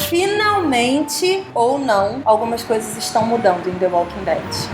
Finalmente, ou não, algumas coisas estão mudando em The Walking Dead.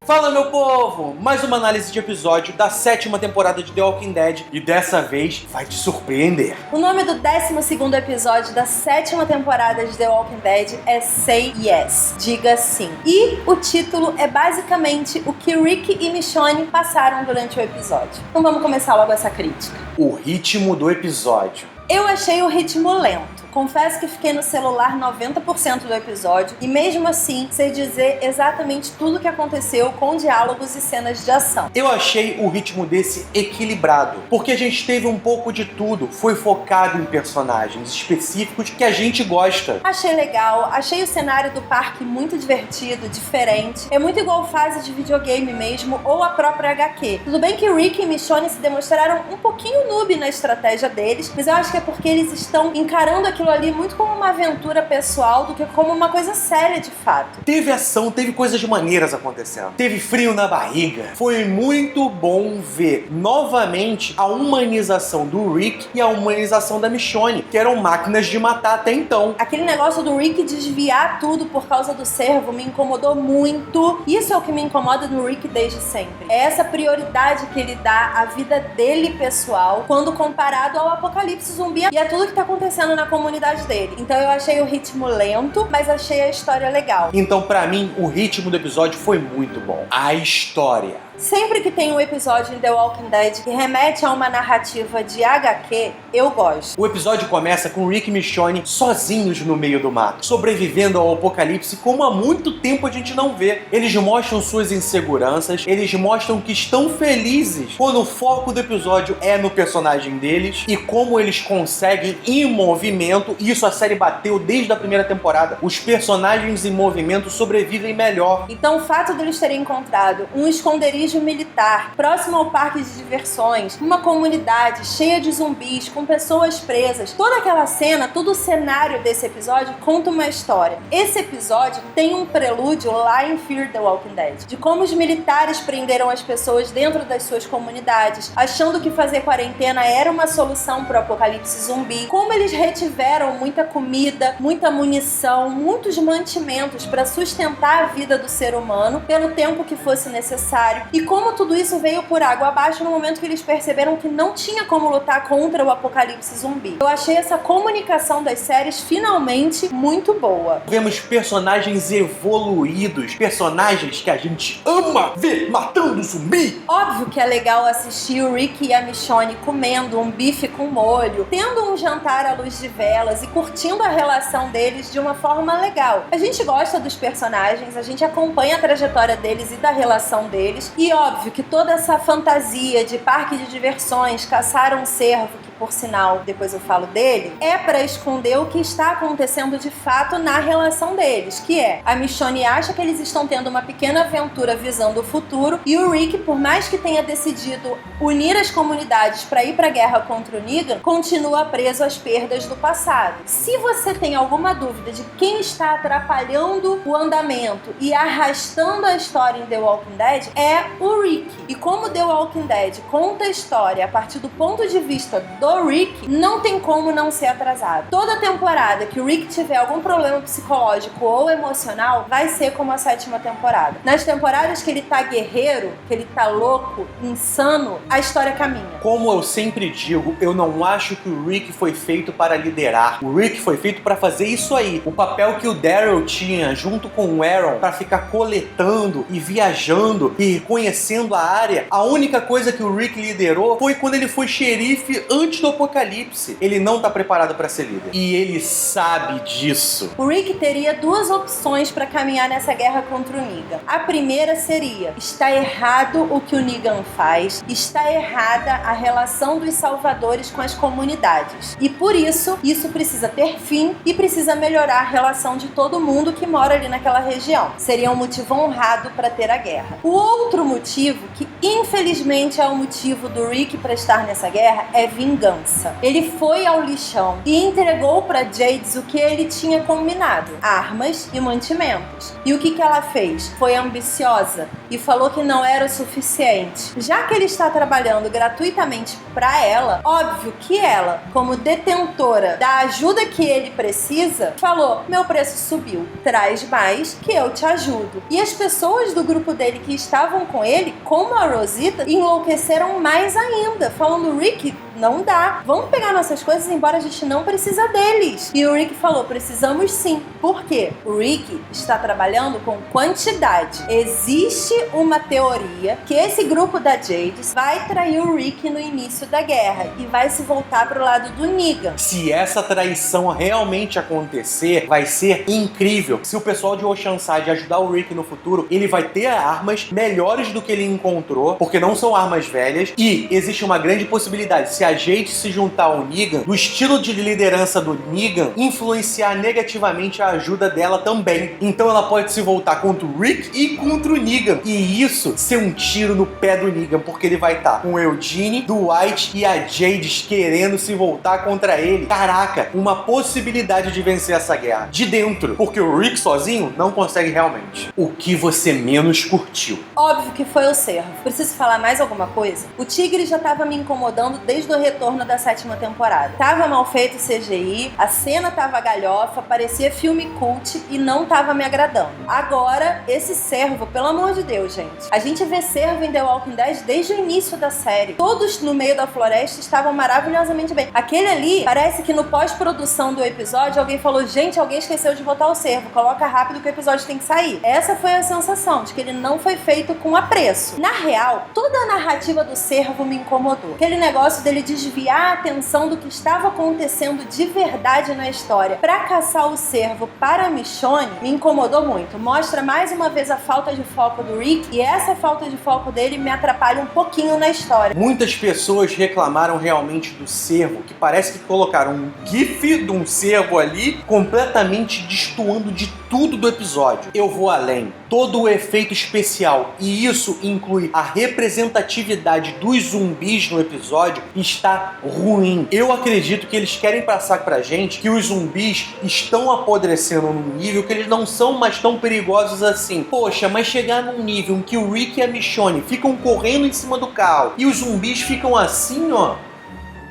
Fala, meu povo! Mais uma análise de episódio da 7ª temporada de The Walking Dead e dessa vez vai te surpreender. O nome do 12º episódio da 7ª temporada de The Walking Dead é Say Yes, Diga Sim. E o título é basicamente o que Rick e Michonne passaram durante o episódio. Então vamos começar logo essa crítica. O ritmo do episódio. Eu achei o ritmo lento. Confesso que fiquei no celular 90% do episódio e mesmo assim sei dizer exatamente tudo o que aconteceu com diálogos e cenas de ação. Eu achei o ritmo desse equilibrado, porque a gente teve um pouco de tudo, foi focado em personagens específicos que a gente gosta. Achei legal, achei o cenário do parque muito divertido, diferente, é muito igual fase de videogame mesmo ou a própria HQ. Tudo bem que Rick e Michonne se demonstraram um pouquinho noob na estratégia deles, mas eu acho que é porque eles estão encarando aquilo ali muito como uma aventura pessoal do que como uma coisa séria de fato. Teve ação, teve coisas maneiras acontecendo. Teve frio na barriga. Foi muito bom ver novamente a humanização do Rick e a humanização da Michonne, que eram máquinas de matar até então. Aquele negócio do Rick desviar tudo por causa do cervo me incomodou muito. Isso é o que me incomoda no Rick desde sempre. É essa prioridade que ele dá à vida dele pessoal quando comparado ao apocalipse zumbi e a tudo que tá acontecendo na comunidade dele. Então eu achei o ritmo lento, mas achei a história legal. Então, pra mim, o ritmo do episódio foi muito bom. A história. Sempre que tem um episódio em The Walking Dead que remete a uma narrativa de HQ, eu gosto. O episódio começa com Rick e Michonne sozinhos no meio do mato, sobrevivendo ao apocalipse como há muito tempo a gente não vê. Eles mostram suas inseguranças, eles mostram que estão felizes quando o foco do episódio é no personagem deles e como eles conseguem em movimento. Isso a série bateu desde a primeira temporada. Os personagens em movimento sobrevivem melhor. Então o fato deles terem encontrado um esconderijo militar próximo ao parque de diversões, uma comunidade cheia de zumbis com pessoas presas, toda aquela cena, todo o cenário desse episódio conta uma história. Esse episódio tem um prelúdio lá em Fear the Walking Dead, de como os militares prenderam as pessoas dentro das suas comunidades, achando que fazer quarentena era uma solução para o apocalipse zumbi, como eles retiveram muita comida, muita munição, muitos mantimentos para sustentar a vida do ser humano pelo tempo que fosse necessário. E como tudo isso veio por água abaixo no momento que eles perceberam que não tinha como lutar contra o apocalipse zumbi. Eu achei essa comunicação das séries finalmente muito boa. Vemos personagens evoluídos, personagens que a gente ama ver matando zumbi. Óbvio que é legal assistir o Rick e a Michonne comendo um bife com molho, tendo um jantar à luz de velas e curtindo a relação deles de uma forma legal. A gente gosta dos personagens, a gente acompanha a trajetória deles e da relação deles. E óbvio que toda essa fantasia de parque de diversões, caçar um cervo, que por sinal, depois eu falo dele, é para esconder o que está acontecendo de fato na relação deles, que é, a Michonne acha que eles estão tendo uma pequena aventura visando o futuro, e o Rick, por mais que tenha decidido unir as comunidades para ir para a guerra contra o Negan, continua preso às perdas do passado. Se você tem alguma dúvida de quem está atrapalhando o andamento e arrastando a história em The Walking Dead, é o Rick. E como The Walking Dead conta a história a partir do ponto de vista do Rick, não tem como não ser atrasado. Toda temporada que o Rick tiver algum problema psicológico ou emocional, vai ser como a 7ª temporada. Nas temporadas que ele tá guerreiro, que ele tá louco, insano, a história caminha. Como eu sempre digo, eu não acho que o Rick foi feito para liderar. O Rick foi feito para fazer isso aí. O papel que o Daryl tinha junto com o Aaron para ficar coletando e viajando e conhecendo a área, a única coisa que o Rick liderou foi quando ele foi xerife antes do apocalipse. Ele não tá preparado para ser líder. E ele sabe disso. O Rick teria duas opções para caminhar nessa guerra contra o Negan. A primeira seria: está errado o que o Negan faz, está errada a relação dos salvadores com as comunidades. E por isso precisa ter fim e precisa melhorar a relação de todo mundo que mora ali naquela região. Seria um motivo honrado para ter a guerra. O outro motivo, que infelizmente é o motivo do Rick para estar nessa guerra, é vingança. vingança. Ele foi ao lixão e entregou para Jades o que ele tinha combinado: armas e mantimentos. E o que ela fez? Foi ambiciosa e falou que não era o suficiente. Já que ele está trabalhando gratuitamente para ela, óbvio que ela, como detentora da ajuda que ele precisa, falou: meu preço subiu, traz mais que eu te ajudo. E as pessoas do grupo dele que estavam com ele, como a Rosita, enlouqueceram mais ainda, falando: Rick, não dá, vamos pegar nossas coisas embora, a gente não precisa deles. E o Rick falou: precisamos sim. Por quê? O Rick está trabalhando com quantidade. Existe uma teoria que esse grupo da Jades vai trair o Rick no início da guerra e vai se voltar pro lado do Negan. Se essa traição realmente acontecer, vai ser incrível. Se o pessoal de Oceanside ajudar o Rick no futuro, ele vai ter armas melhores do que ele encontrou, porque não são armas velhas, e existe uma grande possibilidade, se a Jade se juntar ao Negan, o estilo de liderança do Negan influenciar negativamente a ajuda dela também. Então ela pode se voltar contra o Rick e contra o Negan. E isso ser um tiro no pé do Negan, porque ele vai estar com o Eugene, Dwight e a Jade querendo se voltar contra ele. Caraca, uma possibilidade de vencer essa guerra de dentro, porque o Rick sozinho não consegue realmente. O que você menos curtiu? Óbvio que foi o Cervo. Preciso falar mais alguma coisa? O Tigre já estava me incomodando desde o retorno da 7ª temporada. Tava mal feito o CGI, a cena tava galhofa, parecia filme cult e não tava me agradando. Agora, esse Cervo, pelo amor de Deus, gente. A gente vê Cervo em The Walking Dead desde o início da série. Todos no meio da floresta estavam maravilhosamente bem. Aquele ali, parece que no pós-produção do episódio, alguém falou: gente, alguém esqueceu de botar o Cervo, coloca rápido que o episódio tem que sair. Essa foi a sensação, de que ele não foi feito com apreço. Na real, toda a narrativa do Cervo me incomodou. Aquele negócio dele desviar a atenção do que estava acontecendo de verdade na história pra caçar o Cervo para a Michonne me incomodou muito. Mostra mais uma vez a falta de foco do Rick, e essa falta de foco dele me atrapalha um pouquinho na história. Muitas pessoas reclamaram realmente do Cervo, que parece que colocaram um gif de um cervo ali, completamente destoando de tudo do episódio. Eu vou além. Todo o efeito especial, e isso inclui a representatividade dos zumbis no episódio, está ruim. Eu acredito que eles querem passar pra gente que os zumbis estão apodrecendo num nível que eles não são mais tão perigosos assim. Poxa, mas chegar num nível em que o Rick e a Michonne ficam correndo em cima do carro e os zumbis ficam assim, ó,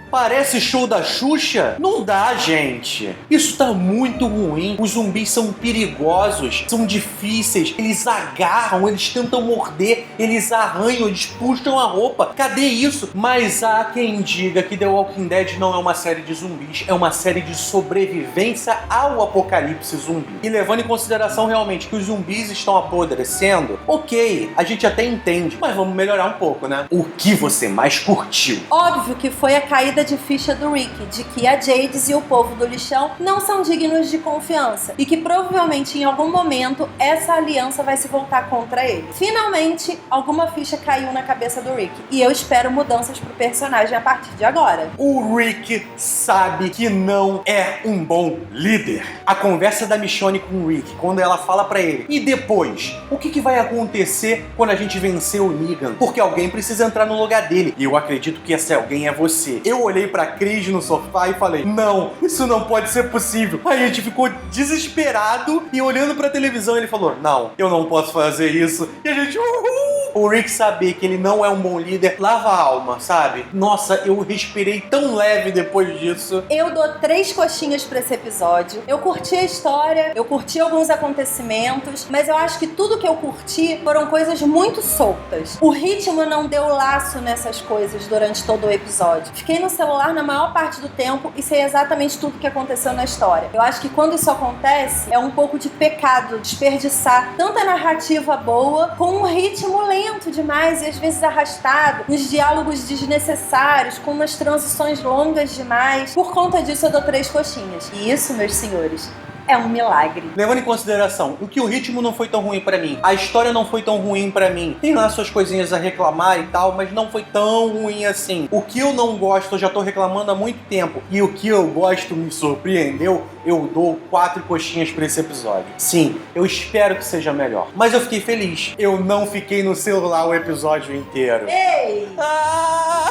parece show da Xuxa? Não dá, gente. Isso tá muito ruim. Os zumbis são perigosos, são difíceis. Eles agarram, eles tentam morder, eles arranham, eles puxam a roupa. Cadê isso? Mas há quem diga que The Walking Dead não é uma série de zumbis, é uma série de sobrevivência ao apocalipse zumbi. E levando em consideração realmente que os zumbis estão apodrecendo, ok, a gente até entende, mas vamos melhorar um pouco, né? O que você mais curtiu? Óbvio que foi a caída de ficha do Rick, de que a Jades e o povo do lixão não são dignos de confiança e que provavelmente em algum momento essa aliança vai se voltar contra ele. Finalmente, alguma ficha caiu na cabeça do Rick e eu espero mudanças pro personagem a partir de agora. O Rick sabe que não é um bom líder. A conversa da Michonne com o Rick, quando ela fala pra ele: e depois? O que vai acontecer quando a gente vencer o Negan? Porque alguém precisa entrar no lugar dele. E eu acredito que esse alguém é você. Eu olhei pra Cris no sofá e falei: não, isso não pode ser possível. Aí a gente ficou desesperado e olhando pra televisão ele falou: não, eu não posso fazer isso. E a gente, uhul! O Rick saber que ele não é um bom líder lava a alma, sabe? Nossa, eu respirei tão leve depois disso. Eu dou 3 coxinhas pra esse episódio. Eu curti a história, eu curti alguns acontecimentos, mas eu acho que tudo que eu curti foram coisas muito soltas. O ritmo não deu laço nessas coisas durante todo o episódio. Fiquei no celular na maior parte do tempo e sei exatamente tudo que aconteceu na história. Eu acho que quando isso acontece, é um pouco de pecado desperdiçar tanta narrativa boa com um ritmo lento demais e às vezes arrastado, uns diálogos desnecessários, com umas transições longas demais. Por conta disso eu dou 3 coxinhas. E isso, meus senhores, é um milagre. Levando em consideração o que o ritmo não foi tão ruim pra mim, a história não foi tão ruim pra mim, tem lá suas coisinhas a reclamar e tal, mas não foi tão ruim assim. O que eu não gosto, eu já tô reclamando há muito tempo, e o que eu gosto me surpreendeu, eu dou 4 coxinhas pra esse episódio. Sim, eu espero que seja melhor, mas eu fiquei feliz. Eu não fiquei no celular o episódio inteiro. Ei! Ah!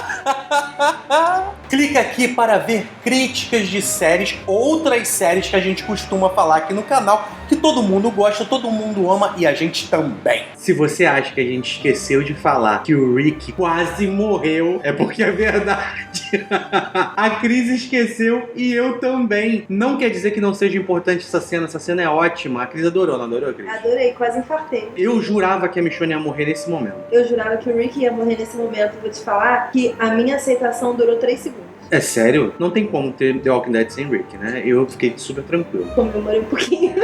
Clica aqui para ver críticas de séries, outras séries que a gente costuma falar aqui no canal, que todo mundo gosta, todo mundo ama e a gente também. Se você acha que a gente esqueceu de falar que o Rick quase morreu, é porque é verdade. A Cris esqueceu e eu também. Não quer dizer que não seja importante essa cena é ótima. A Cris adorou, não adorou, Cris? Adorei, quase infartei. Eu jurava que a Michonne ia morrer nesse momento. Eu jurava que o Rick ia morrer nesse momento. Vou te falar que a minha aceitação durou 3 segundos. É sério? Não tem como ter The Walking Dead sem Rick, né? Eu fiquei super tranquilo. Comemorei um pouquinho.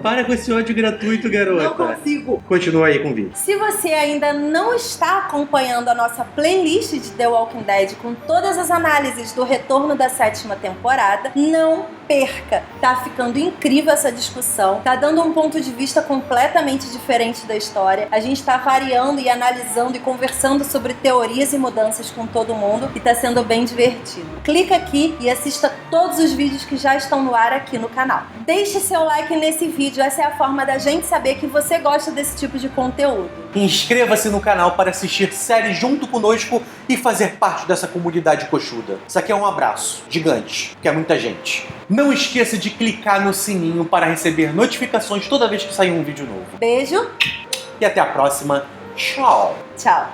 Para com esse ódio gratuito, garota. Não consigo. Continua aí com o vídeo. Se você ainda não está acompanhando a nossa playlist de The Walking Dead com todas as análises do retorno da 7ª temporada, não perca. Tá ficando incrível essa discussão. Tá dando um ponto de vista completamente diferente da história. A gente tá variando e analisando e conversando sobre teorias e mudanças com todo mundo e tá sendo bem divertido. Clica aqui e assista todos os vídeos que já estão no ar aqui no canal. Deixe seu like nesse vídeo. Essa é a forma da gente saber que você gosta desse tipo de conteúdo. Inscreva-se no canal para assistir séries junto conosco e fazer parte dessa comunidade coxuda. Isso aqui é um abraço gigante, que é muita gente. Não esqueça de clicar no sininho para receber notificações toda vez que sair um vídeo novo. Beijo e até a próxima. Tchau! Tchau!